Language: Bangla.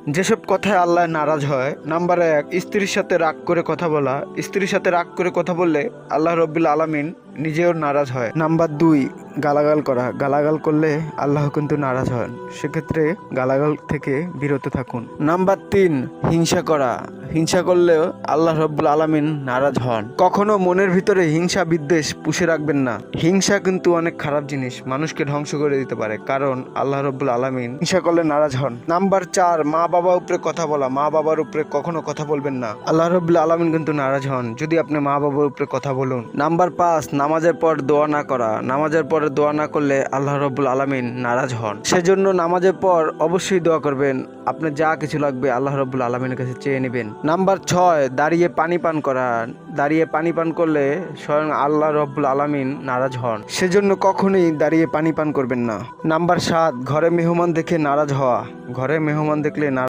যেসব কথায় আল্লাহ নারাজ হয়, নাম্বার 1, স্ত্রীর সাথে রাগ করে কথা বলা। স্ত্রীর সাথে রাগ করে কথা বললে আল্লাহ রব্বুল আলামিন নিজেও নারাজ হয়। নাম্বার 2, গালাগাল করা। গালাগাল করলে আল্লাহ কিন্তু নারাজ হন, সেক্ষেত্রে গালাগাল থেকে বিরত থাকুন। নাম্বার 3, হিংসা করা। হিংসা করলেও আল্লাহ রব্বুল আলামিন নারাজ হন। কখনো মনের ভিতরে হিংসা বিদ্বেষ পুষে রাখবেন না। হিংসা কিন্তু অনেক খারাপ জিনিস, মানুষকে ধ্বংস করে দিতে পারে, কারণ আল্লাহ রব্বুল আলামিন হিংসা করলে নারাজ হন। নাম্বার 4, মা বাবার উপরে কথা বলা। মা বাবার উপরে কখনো কথা বলবেন না, আল্লাহ রব্বুল আলামিন কিন্তু নারাজ হন যদি আপনি মা বাবার উপরে কথা বলুন। নাম্বার 5, নামাজের পর দোয়া না করা। নামাজের পরে দোয়া না করলে আল্লাহ রব্বুল আলামিন নারাজ হন, সেজন্য নামাজের পর অবশ্যই দোয়া করবেন। আপনার যা কিছু লাগবে আল্লাহ রব্বুল আলামিনের কাছে চেয়ে নেবেন। নাম্বার 6, দাঁড়িয়ে পানি পান করা। দাঁড়িয়ে পানি পান করলে স্বয়ং আল্লাহ রব্বুল আলামিন নারাজ হন, সেজন্য কখনোই দাঁড়িয়ে পানি পান করবেন না। নাম্বার 7, ঘরে মেহমান দেখে নারাজ হওয়া। ঘরে মেহমান দেখলে